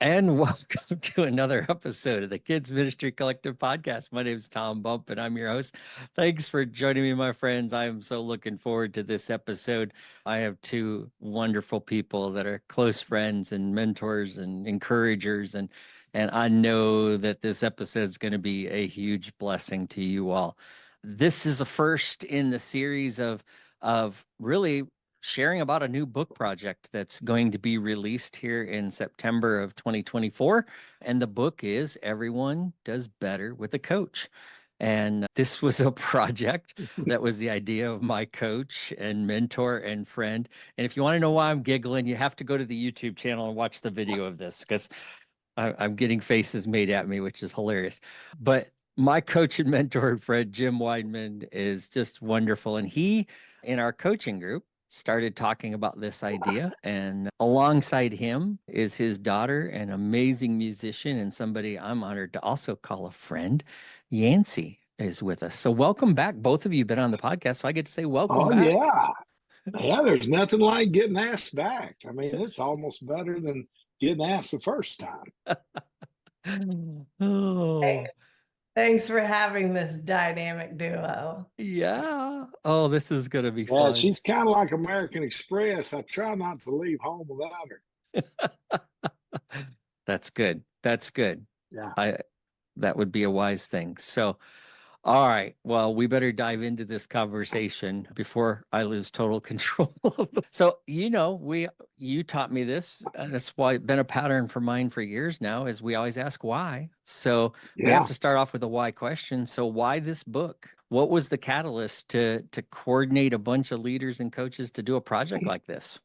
And welcome to another episode of the Kids Ministry Collective podcast. My name is Tom Bump, and I'm your host. Thanks for joining me, my friends. I am so looking forward to this episode. I have two wonderful people that are close friends and mentors and encouragers, and I know that this episode is going to be a huge blessing to you all. This is a first in the series of really sharing about a new book project that's going to be released here in September of 2024. And the book is Everyone Does Better with a Coach. And this was a project that was the idea of my coach and mentor and friend. And if you want to know why I'm giggling, you have to go to the YouTube channel and watch the video of this because I'm getting faces made at me, which is hilarious. But my coach and mentor and friend, Jim Wideman, is just wonderful. And he, in our coaching group, started talking about this idea. And alongside him is his daughter, an amazing musician and somebody I'm honored to also call a friend. Yancy is with us. So welcome back. Both of you have been on the podcast. So I get to say welcome Oh back. yeah. Yeah, there's nothing like getting asked back. I mean, it's almost better than getting asked the first time. Oh, Thanks. Thanks for having this dynamic duo. yeah. Oh, this is going to be Yeah, fun. she's kind of like American Express. I try not to leave home without her. That's good. That's good. Yeah. I That would be a wise thing. So, all right. Well, we better dive into this conversation before I lose total control. So, you taught me this. That's why it's been a pattern for mine for years now is we always ask why. So we have Yeah. to start off with a why question. So why this book? What was the catalyst to coordinate a bunch of leaders and coaches to do a project like this?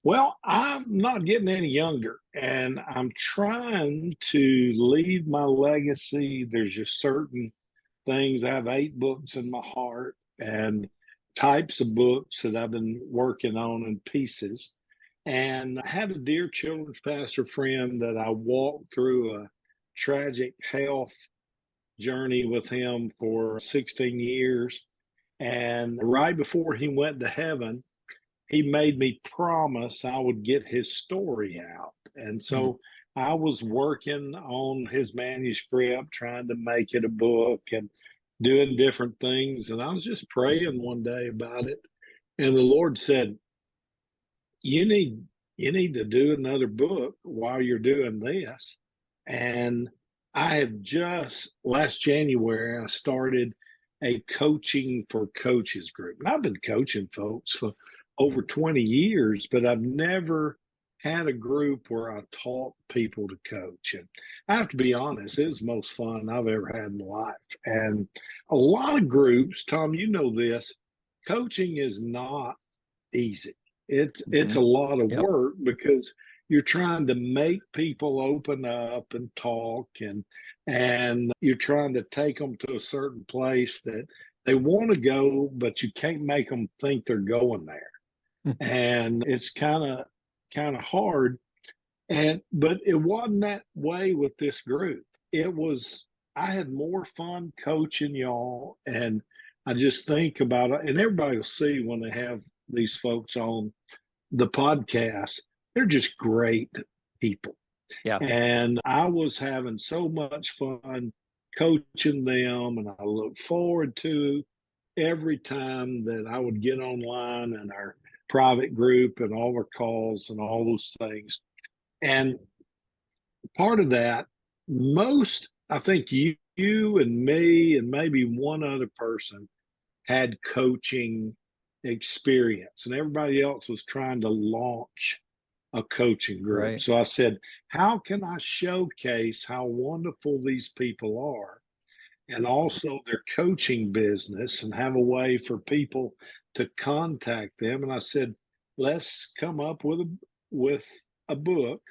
Well, I'm not getting any younger, and I'm trying to leave my legacy. There's just certain things. I have 8 books in my heart and types of books that I've been working on in pieces. And I had a dear children's pastor friend that I walked through a tragic health journey with him for 16 years. And right before he went to heaven, he made me promise I would get his story out. And Hmm. so I was working on his manuscript, trying to make it a book and doing different things. And I was just praying one day about it. And the Lord said, You need to do another book while you're doing this. And I had just last January I started a coaching for coaches group. And I've been coaching folks for over 20 years, but I've never had a group where I taught people to coach. And I have to be honest, it was the most fun I've ever had in my life. And a lot of groups, Tom, you know this, coaching is not easy. It's a Mhm. lot of Yep. work because you're trying to make people open up and talk and you're trying to take them to a certain place that they want to go, but you can't make them think they're going there. And it's kind of hard. And but it wasn't that way with this group. It was I had more fun coaching y'all, and I just think about it, and everybody will see when they have these folks on the podcast, they're just great people. Yeah. And I was having so much fun coaching them, and I look forward to every time that I would get online in our private group and all our calls and all those things. And part of that, I think you and me and maybe one other person had coaching experience, and everybody else was trying to launch a coaching group. Right. So I said, how can I showcase how wonderful these people are and also their coaching business and have a way for people to contact them? And I said, let's come up with a book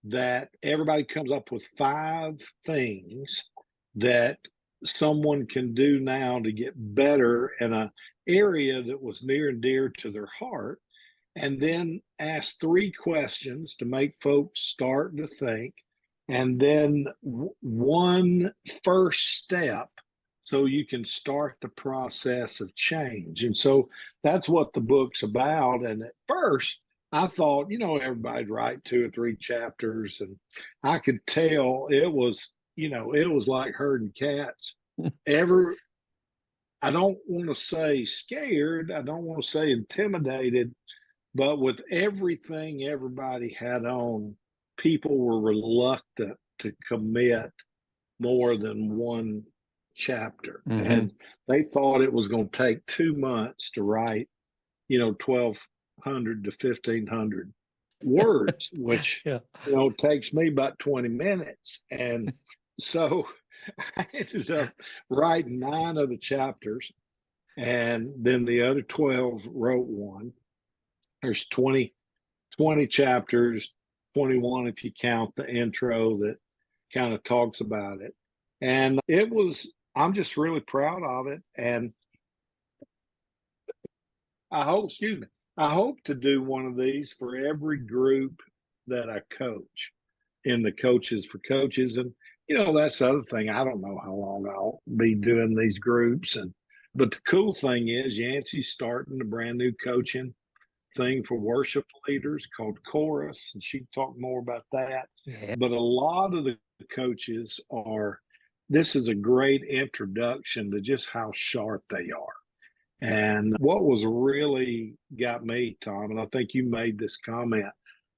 that everybody comes up with 5 things that someone can do now to get better in an area that was near and dear to their heart, and then ask 3 questions to make folks start to think, and then one first step so you can start the process of change. And so that's what the book's about. And at first, I thought, everybody'd write 2 or 3 chapters, and I could tell it was, it was like herding cats. Every I don't want to say scared, I don't want to say intimidated, but with everything everybody had on, people were reluctant to commit more than one chapter. Mm-hmm. And they thought it was going to take 2 months to write, 1,200 to 1,500 words, which, Yeah. takes me about 20 minutes. And so I ended up writing 9 of the chapters, and then the other 12 wrote one. There's 20 chapters, 21 if you count the intro that kind of talks about it. And I'm just really proud of it. And excuse me, I hope to do one of these for every group that I coach in the Coaches for Coaches. And, that's the other thing. I don't know how long I'll be doing these groups. But the cool thing is, Yancy's starting a brand new coaching thing for worship leaders called Chorus, and she can talk more about that. Yeah. But a lot of the coaches this is a great introduction to just how sharp they are. And what was really got me, Tom, and I think you made this comment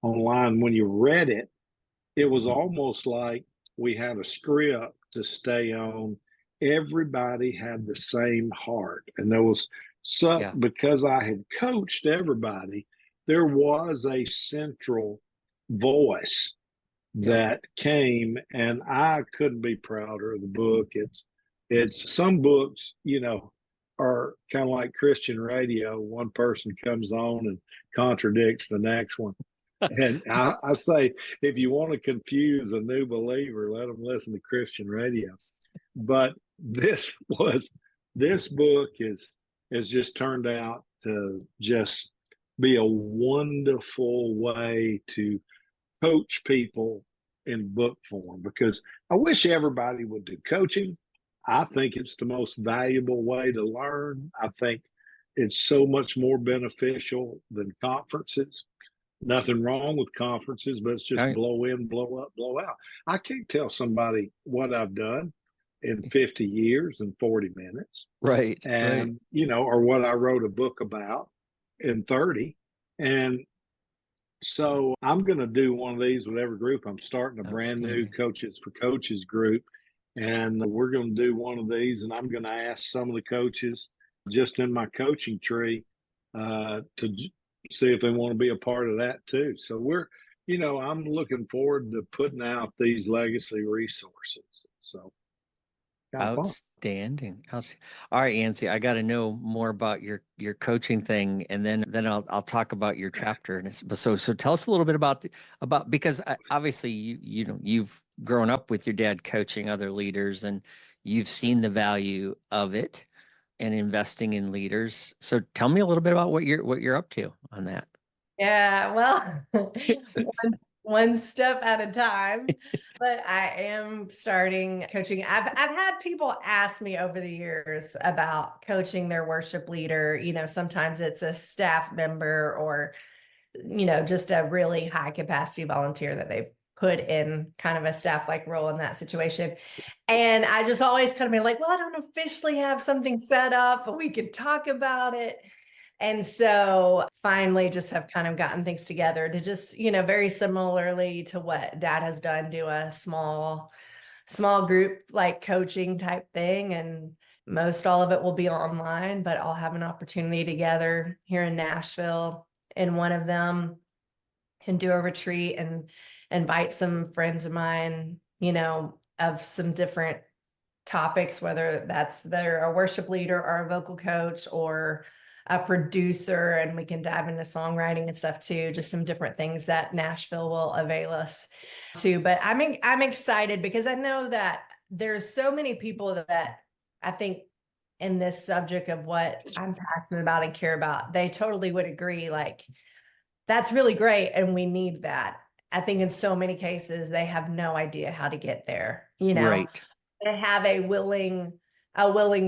online when you read it, it was almost like we had a script to stay on. Everybody had the same heart. And there was Yeah. because I had coached everybody, there was a central voice Yep. that came, and I couldn't be prouder of the book. It's some books, are kind of like Christian radio. One person comes on and contradicts the next one. And I say, if you want to confuse a new believer, let them listen to Christian radio. But this book has just turned out to just be a wonderful way to coach people in book form, because I wish everybody would do coaching. I think it's the most valuable way to learn. I think it's so much more beneficial than conferences. Nothing wrong with conferences, but it's just Right. blow in, blow up, blow out. I can't tell somebody what I've done in 50 years in 40 minutes, Right. Right. and, or what I wrote a book about in 30. And so I'm going to do one of these with every group. I'm starting a brand new Outstanding. Coaches for Coaches group, and we're going to do one of these. And I'm going to ask some of the coaches just in my coaching tree to see if they want to be a part of that too. So I'm looking forward to putting out these legacy resources. So kind of fun. Outstanding. All right, Yancy, I got to know more about your coaching thing, and then I'll talk about your chapter. And so tell us a little bit about because obviously you've grown up with your dad coaching other leaders, and you've seen the value of it and investing in leaders. So tell me a little bit about what you're up to on that. Yeah, well, one step at a time. But I am starting coaching. I've had people ask me over the years about coaching their worship leader. Sometimes it's a staff member or, just a really high capacity volunteer that they've put in kind of a staff like role in that situation. And I just always kind of be like, well, I don't officially have something set up, but we could talk about it. And so finally just have kind of gotten things together to just, very similarly to what dad has done, do a small group like coaching type thing. And most all of it will be online, but I'll have an opportunity together here in Nashville in one of them and do a retreat and invite some friends of mine, of some different topics, whether that's they're a worship leader or a vocal coach or a producer, and we can dive into songwriting and stuff too, just some different things that Nashville will avail us to. But I'm excited because I know that there's so many people that I think in this subject of what I'm passionate about and care about, they totally would agree, like, that's really great and we need that. I think in so many cases they have no idea how to get there, Right. They have a willing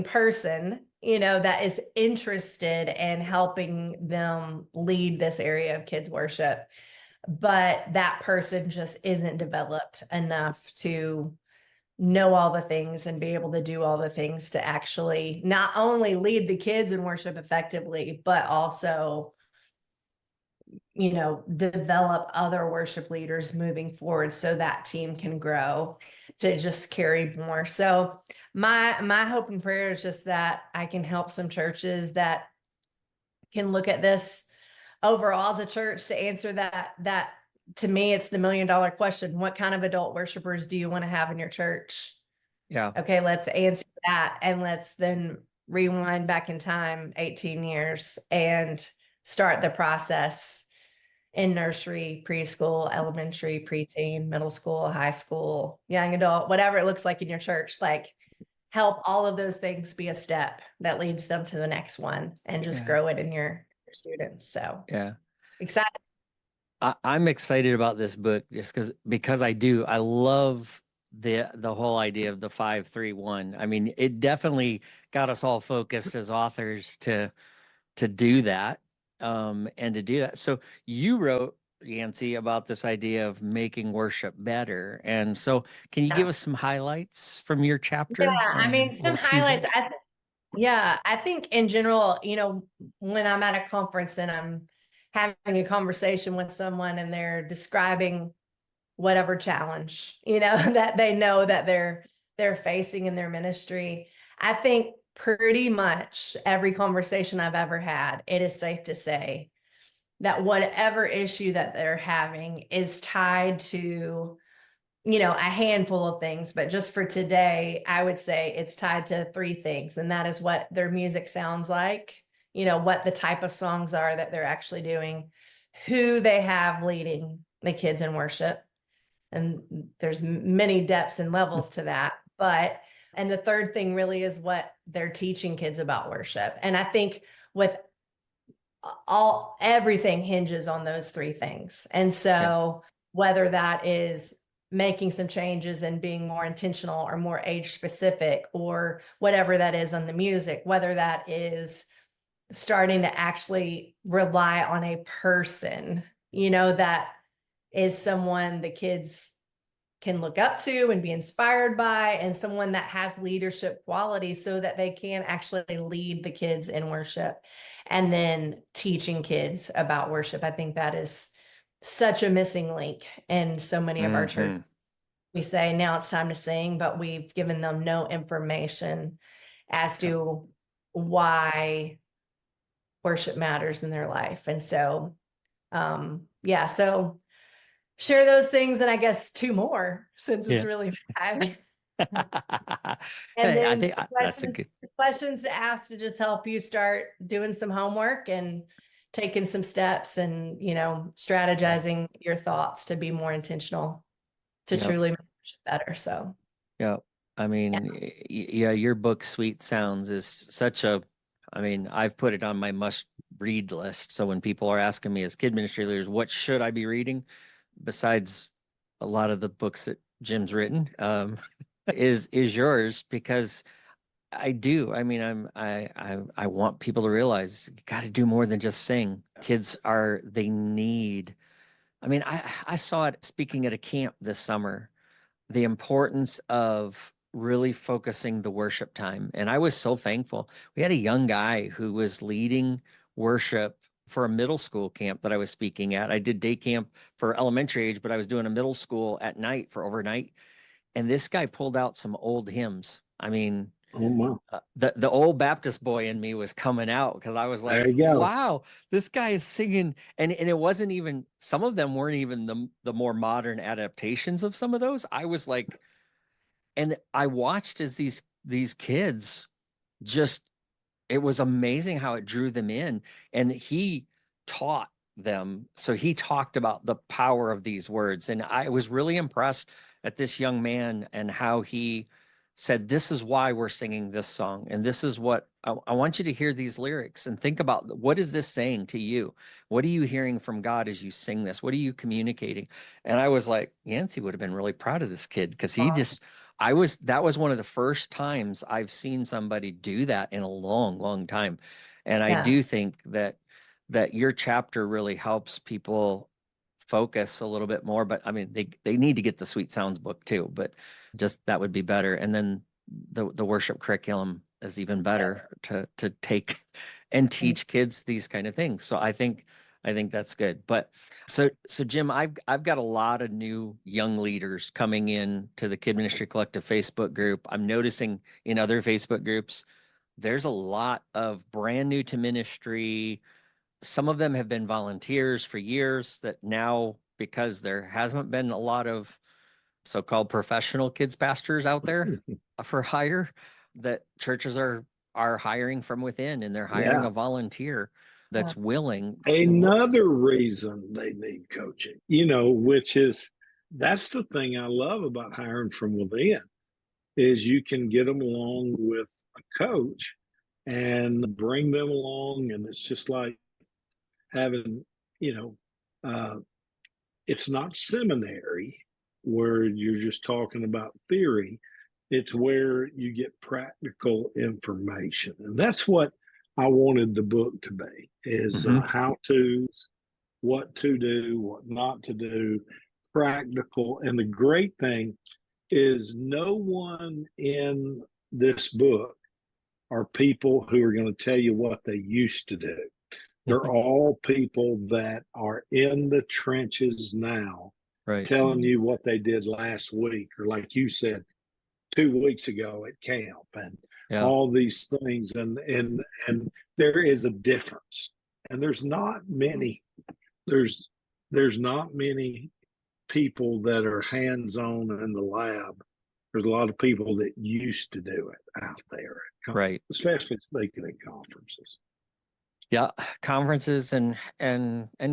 person that is interested in helping them lead this area of kids worship, but that person just isn't developed enough to know all the things and be able to do all the things to actually not only lead the kids in worship effectively, but also, develop other worship leaders moving forward so that team can grow to just carry more. So my hope and prayer is just that I can help some churches that can look at this overall as a church to answer that to me, it's the $1 million question. What kind of adult worshipers do you want to have in your church? Yeah. Okay, let's answer that. And let's then rewind back in time 18 years and start the process in nursery, preschool, elementary, preteen, middle school, high school, young adult, whatever it looks like in your church. Like, help all of those things be a step that leads them to the next one and just grow it in your students. So Yeah. excited. I'm excited about this book just because I love the whole idea of the 5-3-1. I mean, it definitely got us all focused as authors to do that, and to do that. So you wrote, Yancy, about this idea of making worship better. And so can you give us some highlights from your chapter? Yeah, I mean, A some little teaser? highlights. I think in general, when I'm at a conference and I'm having a conversation with someone and they're describing whatever challenge, that they know that they're facing in their ministry, I think pretty much every conversation I've ever had, it is safe to say that whatever issue that they're having is tied to a handful of things, but just for today, I would say it's tied to three things. And that is what their music sounds like, what the type of songs are that they're actually doing, who they have leading the kids in worship. And there's many depths and levels to that. And the third thing really is what they're teaching kids about worship. And I think with everything hinges on those three things. And so whether that is making some changes and being more intentional or more age specific or whatever that is on the music, whether that is starting to actually rely on a person, that is someone the kids can look up to and be inspired by, and someone that has leadership qualities so that they can actually lead the kids in worship, and then teaching kids about worship. I think that is such a missing link in so many of our churches. We say now it's time to sing, but we've given them no information as to why worship matters in their life. And so, so share those things, and I guess two more since it's really five. And Hey, I then think that's a good. questions to ask to just help you start doing some homework and taking some steps and, strategizing your thoughts to be more intentional to truly make it better. So, yeah, I mean, your book, Sweet Sounds, is such a, I mean, I've put it on my must read list. So when people are asking me as kid ministry leaders, what should I be reading besides a lot of the books that Jim's written, is yours, because I do. I mean, I want people to realize you got to do more than just sing. Kids they need. I mean, I saw it speaking at a camp this summer, the importance of really focusing the worship time. And I was so thankful. We had a young guy who was leading worship for a middle school camp that I was speaking at. I did day camp for elementary age, but I was doing a middle school at night for overnight. And this guy pulled out some old hymns. I mean, Oh my. The old Baptist boy in me was coming out, because I was like, There you go. wow, this guy is singing. And it wasn't even, some of them weren't even the more modern adaptations of some of those. I was like, and I watched as these kids just, it was amazing how it drew them in. And he taught them. So he talked about the power of these words. And I was really impressed at this young man and how he said, this is why we're singing this song. And this is what I want you to hear these lyrics and think about, what is this saying to you? What are you hearing from God as you sing this? What are you communicating? And I was like, Yancy would have been really proud of this kid, because that was one of the first times I've seen somebody do that in a long, long time. And I do think that your chapter really helps people focus a little bit more. But I mean, they need to get the Sweet Sounds book too, but just that would be better. And then the worship curriculum is even better to take and teach kids these kind of things. So I think that's good. But so Jim, I've got a lot of new young leaders coming in to the Kid Ministry Collective Facebook group. I'm noticing in other Facebook groups, there's a lot of brand new to ministry. Some of them have been volunteers for years that now, because there hasn't been a lot of so-called professional kids pastors out there for hire, that churches are hiring from within, and they're hiring a volunteer that's willing. Another reason they need coaching, which is, that's the thing I love about hiring from within, is you can get them along with a coach and bring them along. And it's just like having, it's not seminary where you're just talking about theory. It's where you get practical information. And that's what I wanted the book to be, is how to's, what to do, what not to do, practical. And the great thing is, no one in this book are people who are going to tell you what they used to do. They're all people that are in the trenches now, telling you what they did last week, or like you said, 2 weeks ago at camp, and all these things. And there is a difference. And there's not many people that are hands-on in the lab. There's a lot of people that used to do it out there, especially speaking at conferences. Yeah, conferences and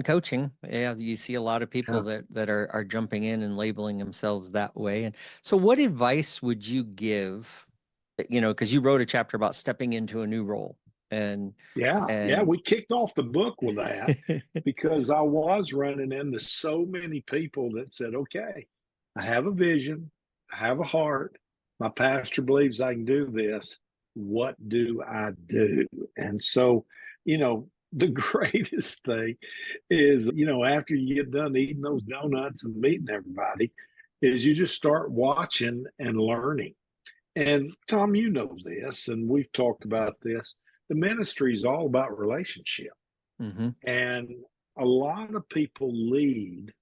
coaching. Yeah, you see a lot of people that are jumping in and labeling themselves that way. And so, what advice would you give? Because you wrote a chapter about stepping into a new role, and we kicked off the book with that because I was running into so many people that said, "Okay, I have a vision, I have a heart. My pastor believes I can do this. What do I do?" And so, the greatest thing is, after you get done eating those donuts and meeting everybody, is you just start watching and learning. And Tom, you know this, and we've talked about this. The ministry is all about relationship. And a lot of people lead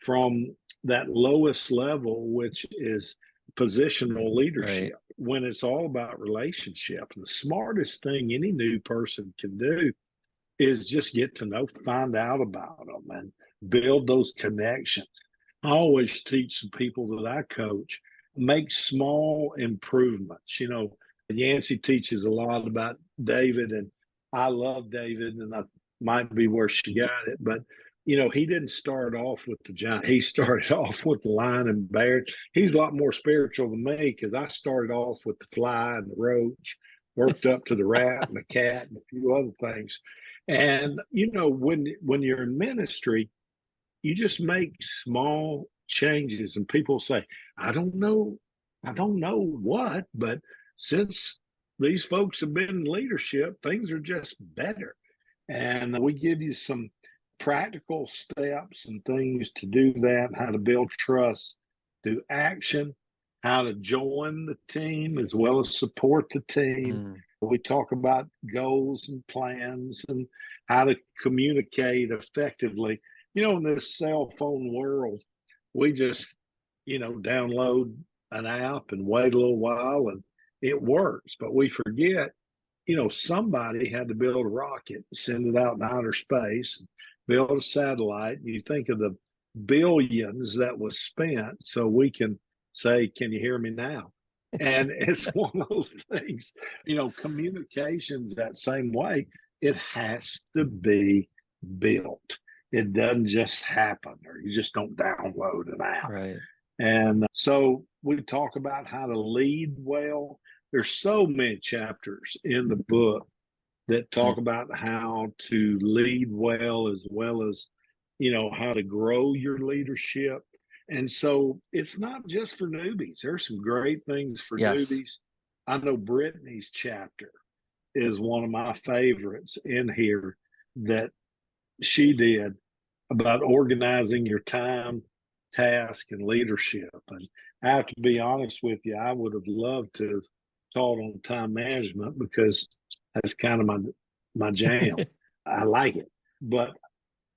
from that lowest level, which is positional leadership, when it's all about relationship. And the smartest thing any new person can do is just get to know, find out about them, and build those connections. I always teach the people that I coach, make small improvements. Yancy teaches a lot about David, and I love David, and I might be where she got it, but he didn't start off with the giant. He started off with the lion and bear. He's a lot more spiritual than me, because I started off with the fly and the roach, worked up to the rat and the cat and a few other things. And when you're in ministry, you just make small changes, and people say, I don't know what, but since these folks have been in leadership, things are just better. And we give you some practical steps and things to do that, how to build trust through action, how to join the team as well as support the team. We talk about goals and plans and how to communicate effectively. In this cell phone world, we just, download an app and wait a little while and it works. But we forget, somebody had to build a rocket, send it out in outer space, build a satellite. You think of the billions that was spent so we can say, can you hear me now? And it's one of those things, communications that same way. It has to be built. It doesn't just happen, or you just don't download an app. And so we talk about how to lead well. There's so many chapters in the book that Mm. talk about how to lead well as, how to grow your leadership. And so it's not just for newbies. There's some great things for Yes. newbies. I know Brittany's chapter is one of my favorites in here that she did about organizing your time, task, and leadership. And I have to be honest with you, I would have loved to have taught on time management because that's kind of my jam. I like it. But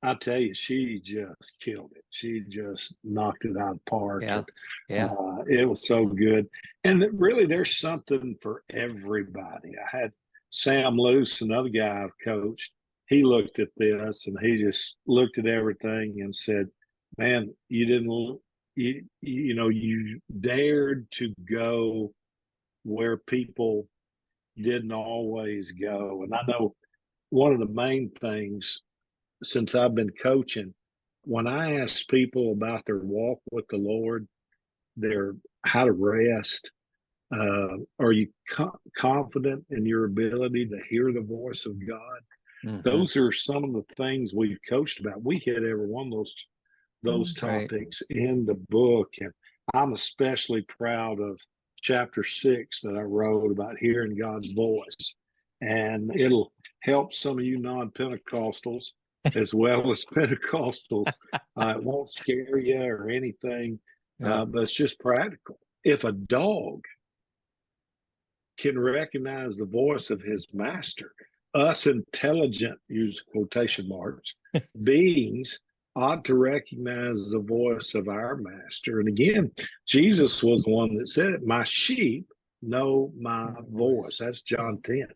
I tell you, she just killed it. She just knocked it out of the park. Yeah. And, Yeah. it was so good. And really, there's something for everybody. I had Sam Luce, another guy I've coached. He looked at this and he just looked at everything and said, "Man, you didn't, you dared to go where people didn't always go." And I know one of the main things since I've been coaching, when I ask people about their walk with the Lord, their how to rest, are you confident in your ability to hear the voice of God? Hmm. Those are some of the things we've coached about. We hit every one of those Right. topics in the book, and I'm especially proud of chapter 6 that I wrote about hearing God's voice, and it'll help some of you non-Pentecostals as well as Pentecostals. It won't scare you or anything, Yeah. but it's just practical. If a dog can recognize the voice of his master, us intelligent, use quotation marks, beings ought to recognize the voice of our master. And again, Jesus was the one that said it, my sheep know my voice. That's John 10.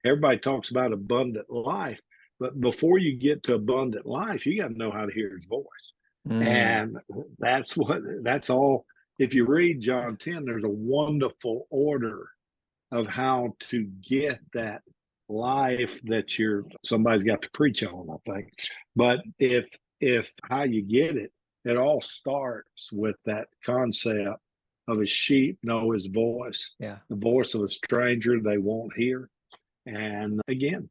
Everybody talks about abundant life, but before you get to abundant life, you got to know how to hear his voice. Mm. And that's all. If you read John 10, there's a wonderful order of how to get that life that somebody's got to preach on, I think. But if how you get it, it all starts with that concept of a sheep know his voice, Yeah. the voice of a stranger they won't hear. And again,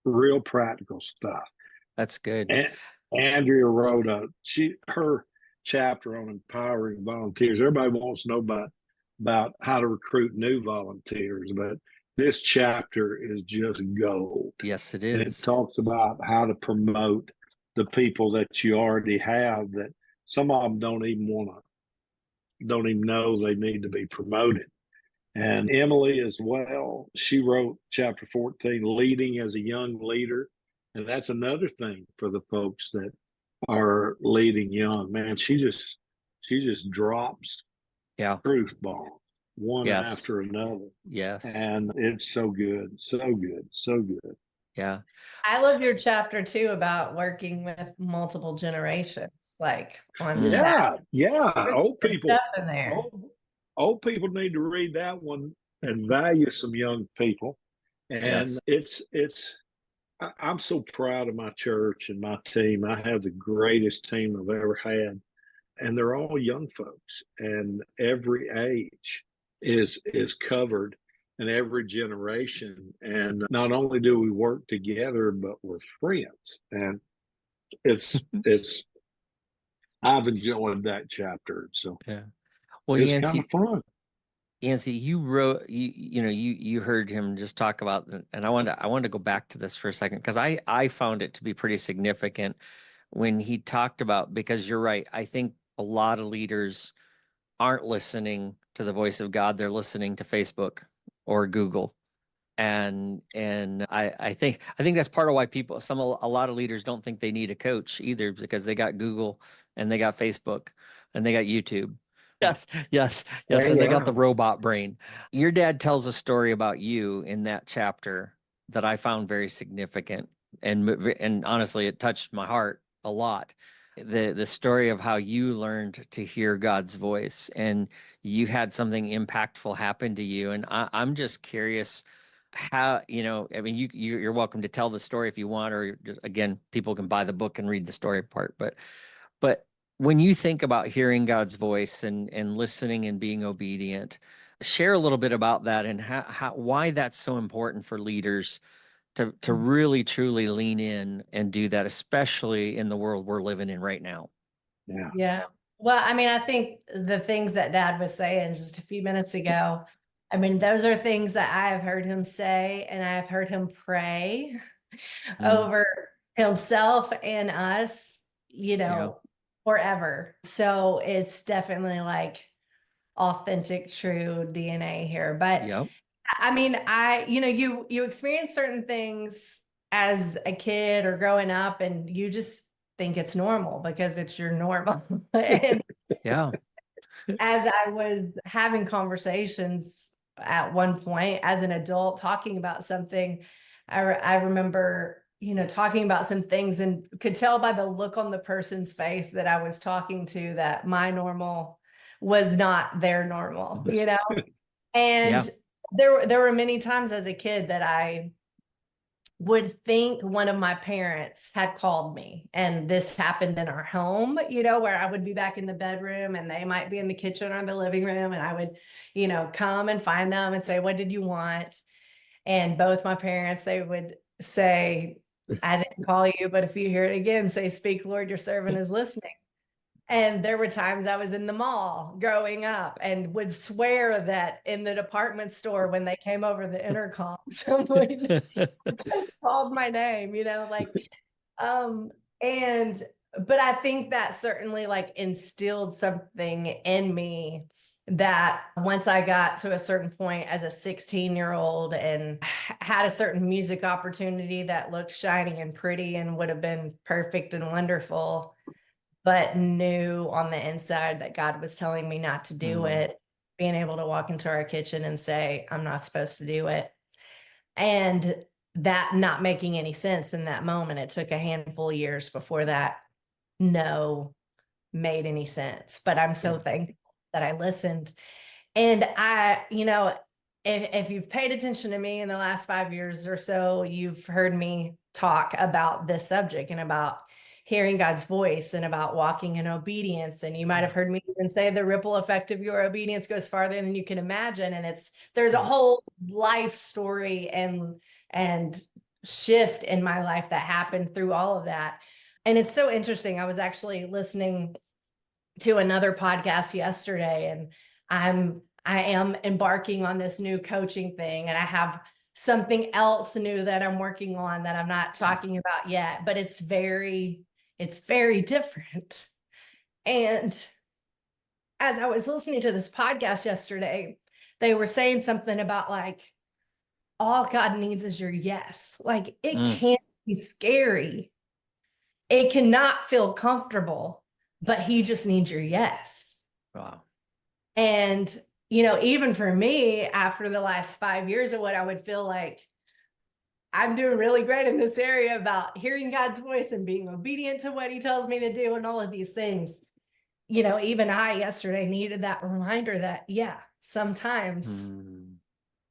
real practical stuff. That's good. And Andrea wrote her chapter on empowering volunteers. Everybody wants to know about how to recruit new volunteers, but this chapter is just gold. Yes, it And it is. talks about how to promote the people that you already have that some of them don't even know they need to be promoted. And Emily as well, she wrote chapter 14, leading as a young leader. And that's another thing for the folks that are leading young. Man, she just drops Yeah. truth bombs one Yes. after another. Yes. And it's so good, so good, so good. Yeah. I love your chapter too about working with multiple generations, like on Mm. staff. Yeah, yeah. There's good stuff in there. Old people need to read that one and value some young people. And Yes. I'm so proud of my church and my team. I have the greatest team I've ever had, and they're all young folks, and every age is covered, and every generation. And not only do we work together, but we're friends. And it's I've enjoyed that chapter, so Yeah. Well, it's kind of fun. Yancy, you wrote you heard him just talk about and I wanted to go back to this for a second because I found it to be pretty significant when he talked about because you're right. I think a lot of leaders aren't listening to the voice of God. They're listening to Facebook or Google. And I think that's part of why a lot of leaders don't think they need a coach either because they got Google and they got Facebook and they got YouTube. Yes, yes, yes, Yeah, and they got yeah. the robot brain. Your dad tells a story about you in that chapter that I found very significant and honestly it touched my heart a lot. The story of how you learned to hear God's voice and you had something impactful happen to you and I'm just curious how I mean you're welcome to tell the story if you want or just again people can buy the book and read the story part but When you think about hearing God's voice and listening and being obedient, share a little bit about that and why that's so important for leaders to really truly lean in and do that, especially in the world we're living in right now. Yeah. Yeah. Well, I mean, I think the things that Dad was saying just a few minutes ago, I mean, those are things that I have heard him say, and I have heard him pray over himself and us, Yeah. forever. So it's definitely like authentic, true DNA here. But Yep. I mean, you experience certain things as a kid or growing up, and you just think it's normal because it's your normal. And Yeah. as I was having conversations at one point as an adult talking about something, I remember, talking about some things and could tell by the look on the person's face that I was talking to that my normal was not their normal, Yeah. And there were many times as a kid that I would think one of my parents had called me, and this happened in our home, where I would be back in the bedroom and they might be in the kitchen or the living room, and I would, come and find them and say, "What did you want?" And both my parents, they would say, "I didn't call you, but if you hear it again, say, 'Speak, Lord, your servant is listening.'" And there were times I was in the mall growing up and would swear that in the department store when they came over the intercom, someone just called my name, um, and but I think that certainly like instilled something in me that once I got to a certain point as a 16-year-old and had a certain music opportunity that looked shiny and pretty and would have been perfect and wonderful, but knew on the inside that God was telling me not to do it, being able to walk into our kitchen and say, "I'm not supposed to do it." And that not making any sense in that moment. It took a handful of years before that no made any sense. But I'm so thankful that I listened. And if you've paid attention to me in the last 5 years or so, you've heard me talk about this subject and about hearing God's voice and about walking in obedience. And you might have heard me even say the ripple effect of your obedience goes farther than you can imagine. And there's a whole life story and shift in my life that happened through all of that. And it's so interesting. I was actually listening to another podcast yesterday, and I am embarking on this new coaching thing, and I have something else new that I'm working on that I'm not talking about yet, but it's very different. And as I was listening to this podcast yesterday, they were saying something about like all God needs is your yes. Like it can't be scary. It cannot feel comfortable, but he just needs your yes. Wow. And, even for me, after the last 5 years of what I would feel like I'm doing really great in this area about hearing God's voice and being obedient to what he tells me to do and all of these things, even I yesterday needed that reminder that, yeah, sometimes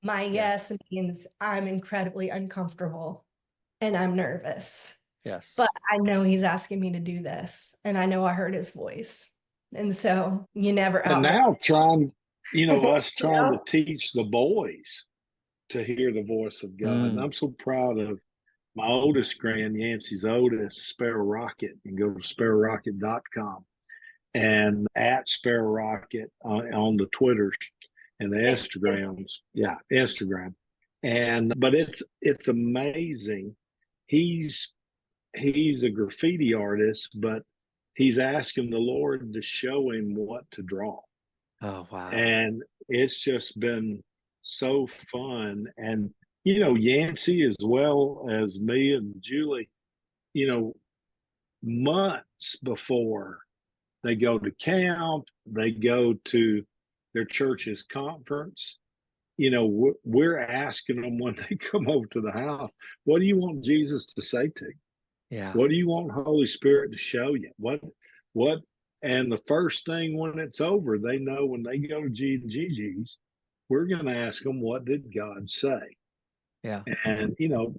my yes means I'm incredibly uncomfortable and I'm nervous. Yes. But I know he's asking me to do this, and I know I heard his voice. And so you never And out. now us You trying to know? teach the boys to hear the voice of God. And I'm so proud of my oldest grand, Yancy's oldest, Sparrow Rocket. You can go to sparrowrocket.com and at Sparrow Rocket on the Twitters and the Instagrams. Yeah, Instagram. And but it's amazing. He's a graffiti artist, but he's asking the Lord to show him what to draw. Oh, wow. And it's just been so fun. And, Yancy, as well as me and Julie, you know, months before they go to camp, they go to their church's conference, we're asking them when they come over to the house, what do you want Jesus to say to you? Yeah. What do you want Holy Spirit to show you? What? And the first thing when it's over, they know when they go to G and Gigi's, we're going to ask them, what did God say? Yeah. And,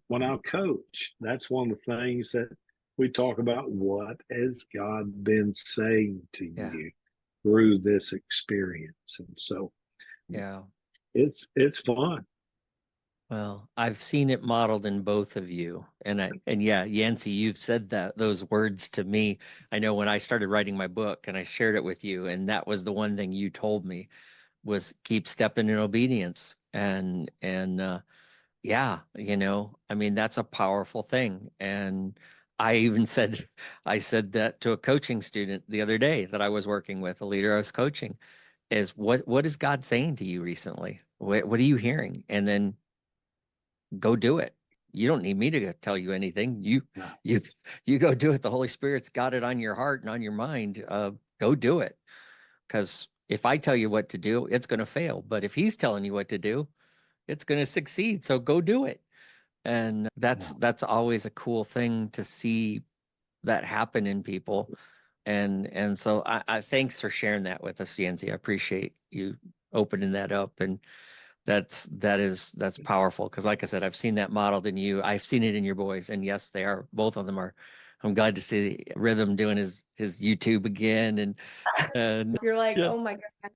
when I coach, that's one of the things that we talk about what has God been saying to Yeah. you through this experience. And so Yeah. it's fun. Well, I've seen it modeled in both of you. And yeah, Yancy, you've said those words to me. I know when I started writing my book and I shared it with you, and that was the one thing you told me was keep stepping in obedience. And yeah, I mean, that's a powerful thing. And I even said, I said that to a coaching student the other day that I was working with, a leader I was coaching, is what is God saying to you recently? What are you hearing? And then go do it. You don't need me to tell you anything. Yeah. You you go do it. The Holy Spirit's got it on your heart and on your mind. Go do it. Because if I tell you what to do, it's going to fail. But if he's telling you what to do, it's going to succeed. So go do it. And Yeah. that's always a cool thing to see that happen in people. And so I thanks for sharing that with us, Yancy. I appreciate you opening that up. And that's powerful because like I said, I've seen that modeled in you. I've seen it in your boys. And yes, they are, both of them are. I'm glad to see Rhythm doing his YouTube again. And You're like, yeah. oh my gosh.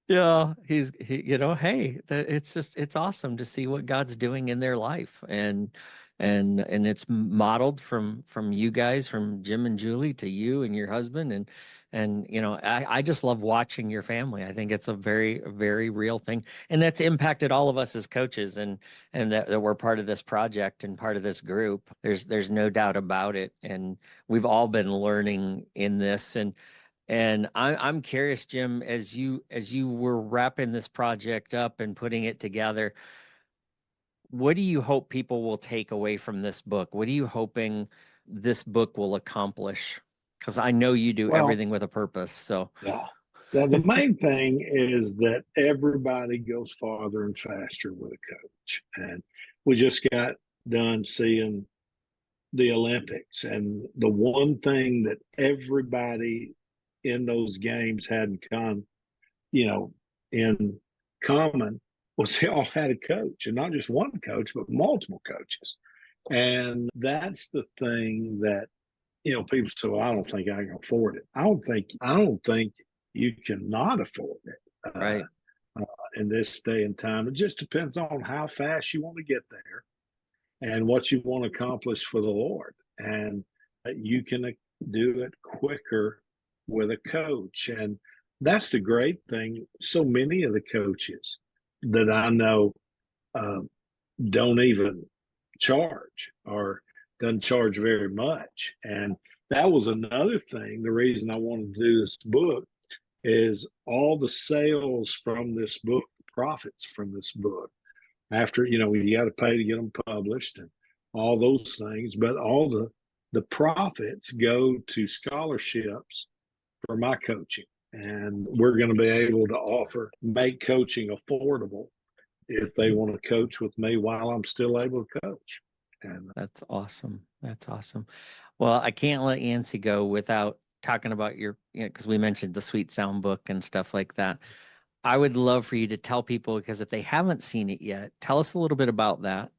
Yeah, hey, it's awesome to see what God's doing in their life, and it's modeled from you guys, from Jim and Julie to you and your husband, and I just love watching your family. I think it's a very, very real thing, and that's impacted all of us as coaches, and that we're part of this project and part of this group. There's no doubt about it, and we've all been learning in this, and I'm curious, Jim, as you were wrapping this project up and putting it together, what do you hope people will take away from this book? What are you hoping this book will accomplish? Because I know you do Well, everything with a purpose. So yeah. Now, the main thing is that everybody goes farther and faster with a coach. And we just got done seeing the Olympics. And the one thing that everybody in those games had you know, in common was they all had a coach, and not just one coach, but multiple coaches. And that's the thing that, people say, well, I don't think I can afford it. I don't think you cannot afford it right, in this day and time. It just depends on how fast you want to get there and what you want to accomplish for the Lord. And you can do it quicker with a coach. And that's the great thing. So many of the coaches that I know uh, don't even charge or doesn't charge very much. And that was another thing. The reason I wanted to do this book is all the sales from this book, the profits from this book. After, you got to pay to get them published and all those things, but all the profits go to scholarships for my coaching. And we're going to be able to make coaching affordable if they want to coach with me while I'm still able to coach. And that's awesome. That's awesome. Well, I can't let Yancy go without talking about your, because we mentioned the Sweet Sound book and stuff like that. I would love for you to tell people, because if they haven't seen it yet, tell us a little bit about that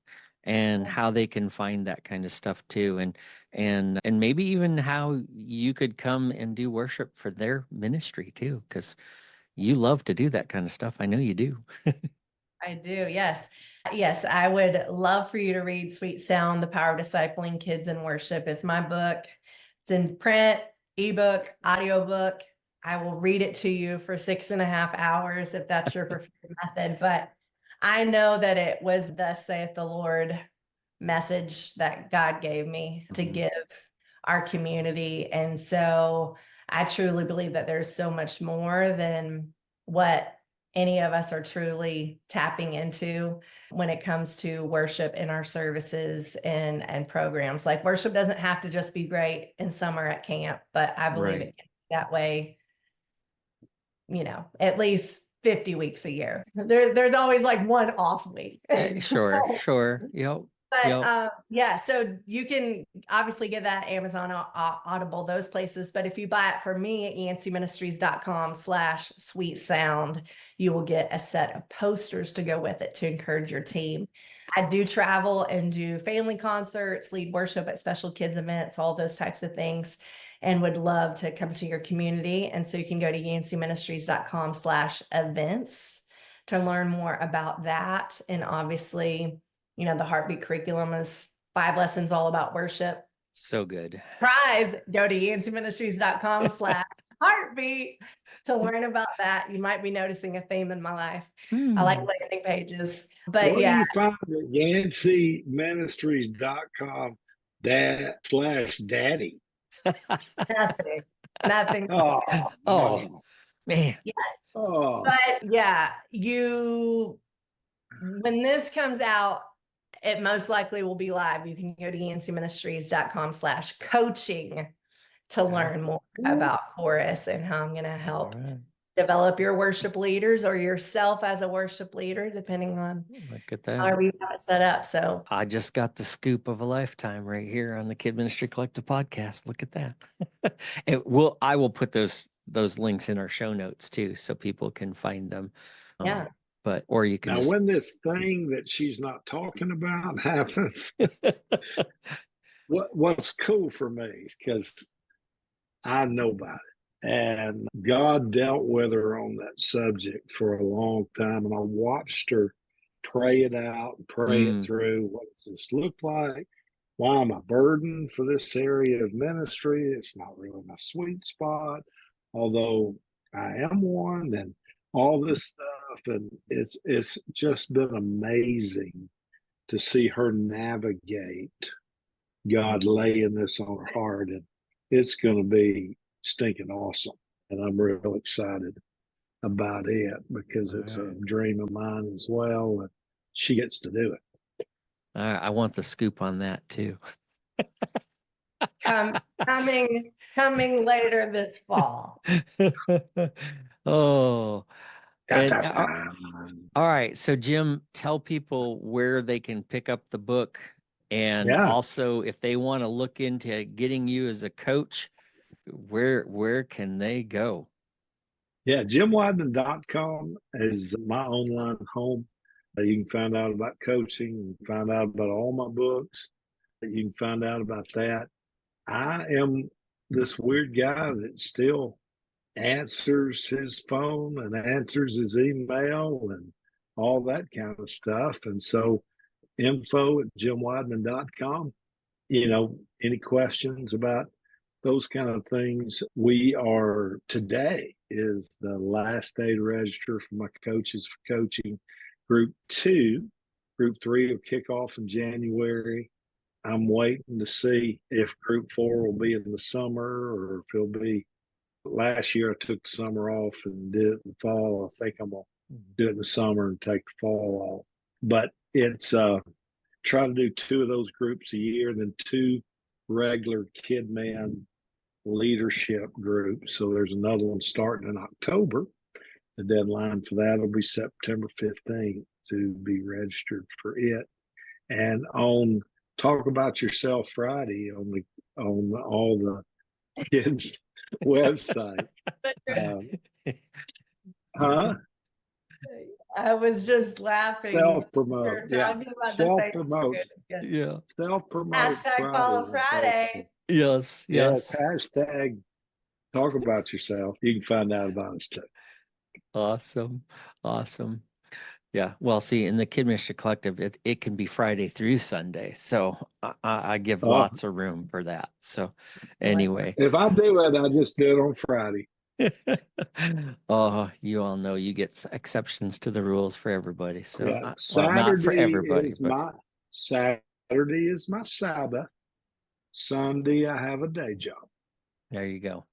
and how they can find that kind of stuff too. And maybe even how you could come and do worship for their ministry too, because you love to do that kind of stuff. I know you do. I do. Yes. Yes. I would love for you to read Sweet Sound, The Power of Discipling Kids in Worship. It's my book. It's in print, ebook, audiobook. I will read it to you for 6.5 hours if that's your preferred method. But I know that it was thus saith the Lord message that God gave me to give our community. And so I truly believe that there's so much more than what any of us are truly tapping into when it comes to worship in our services and programs. Like worship doesn't have to just be great in summer at camp, but I believe Right. it can be that way, at least 50 weeks a year. There's always like one off week. Sure. Sure. But Yep. yeah, so you can obviously get that Amazon, Audible, those places. But if you buy it from me at yancyministries.com/sweet sound, you will get a set of posters to go with it to encourage your team. I do travel and do family concerts, lead worship at special kids events, all those types of things, and would love to come to your community. And so you can go to yancyministries.com/events to learn more about that. And obviously, the Heartbeat curriculum is 5 lessons all about worship. So good. Surprise, go to yancyministries.com/heartbeat to learn about that. You might be noticing a theme in my life. I like landing pages. But Or yeah, you find it yancyministries.com /daddy. nothing. Oh, Oh, no. man. Yes. Oh, But yeah, when this comes out, it most likely will be live. You can go to yancyministries.com/coaching to learn more about chorus and how I'm going to help develop your worship leaders or yourself as a worship leader, depending on Look at that. however you have it set up. So I just got the scoop of a lifetime right here on the Kid Ministry Collective podcast. Look at that. I will put those links in our show notes too, so people can find them. yeah. Or you can now just when this thing that she's not talking about happens, what's cool for me is because I know about it. And God dealt with her on that subject for a long time. And I watched her pray it out, pray it through. What does this look like? Why am I burdened for this area of ministry? It's not really my sweet spot, although I am one, and all this stuff. And it's just been amazing to see her navigate God laying this on her heart. And it's going to be stinking awesome. And I'm real excited about it because it's a dream of mine as well. And she gets to do it. I want the scoop on that too. Coming later this fall. Oh, and all right. So Jim, tell people where they can pick up the book, and also if they want to look into getting you as a coach, where can they go? Yeah, JimWideman.com is my online home. You can find out about coaching, you can find out about all my books. You can find out about that. I am this weird guy that still answers his phone and answers his email and all that kind of stuff. And so info@jimwideman.com. Any questions about those kind of things? Today is the last day to register for my coaches for coaching group 2. Group 3 will kick off in January. I'm waiting to see if group 4 will be in the summer or if it'll be. Last year I took the summer off and did it in the fall. I think I'm gonna do it in the summer and take the fall off. But it's try to do 2 of those groups a year and then 2 regular Kid Man leadership groups. So there's another one starting in October. The deadline for that will be September 15th to be registered for it. And on Talk About Yourself Friday on all the kids' website. I was just laughing. Self-promote. Yeah. Self-promote. Yeah. Self-promote. Hashtag follow Friday. Yes. Hashtag talk about yourself. You can find out about us too. Awesome. Yeah. Well, see, in the Kid Ministry Collective, it can be Friday through Sunday. So I give lots of room for that. So anyway. If I do it, I just do it on Friday. Oh, you all know you get exceptions to the rules for everybody. So yeah. not for everybody. Saturday is my Sabbath. Sunday, I have a day job. There you go.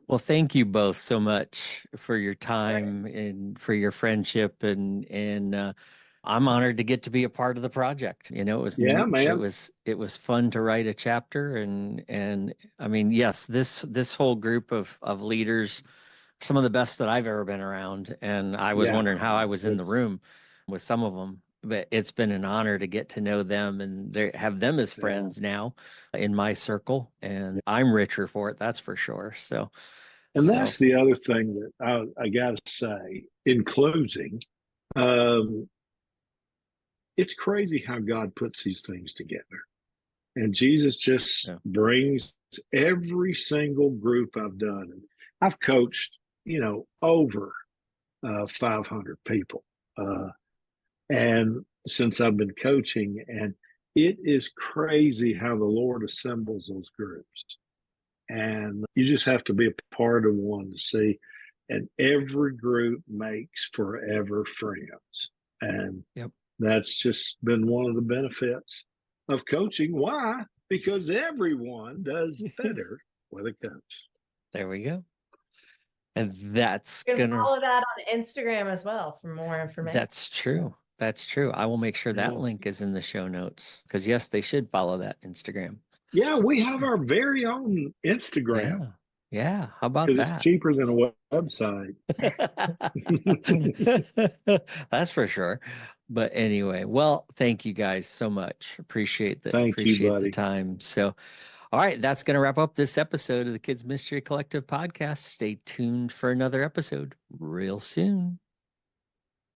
Well, thank you both so much for your time and for your friendship, and I'm honored to get to be a part of the project. It was man. It was fun to write a chapter, and I mean, yes, this whole group of leaders, some of the best that I've ever been around, and I was wondering how I was in the room with some of them. but it's been an honor to get to know them and they have them as friends now in my circle, and I'm richer for it. That's for sure. So, And that's the other thing that I got to say in closing. Um, it's crazy how God puts these things together. And Jesus just brings every single group I've done. And I've coached, over 500 people. And since I've been coaching, and it is crazy how the Lord assembles those groups. And you just have to be a part of one to see. And every group makes forever friends. And that's just been one of the benefits of coaching. Why? Because everyone does better with a coach. There we go. And that's you can gonna follow that on Instagram as well for more information. That's true. That's true. I will make sure that link is in the show notes, because yes, they should follow that Instagram. Yeah, we have our very own Instagram. Yeah. How about because that? it's cheaper than a website. That's for sure. But anyway, well, thank you guys so much. Appreciate Thank you, buddy. the time. So, all right, that's going to wrap up this episode of the Kids Mystery Collective podcast. Stay tuned for another episode real soon.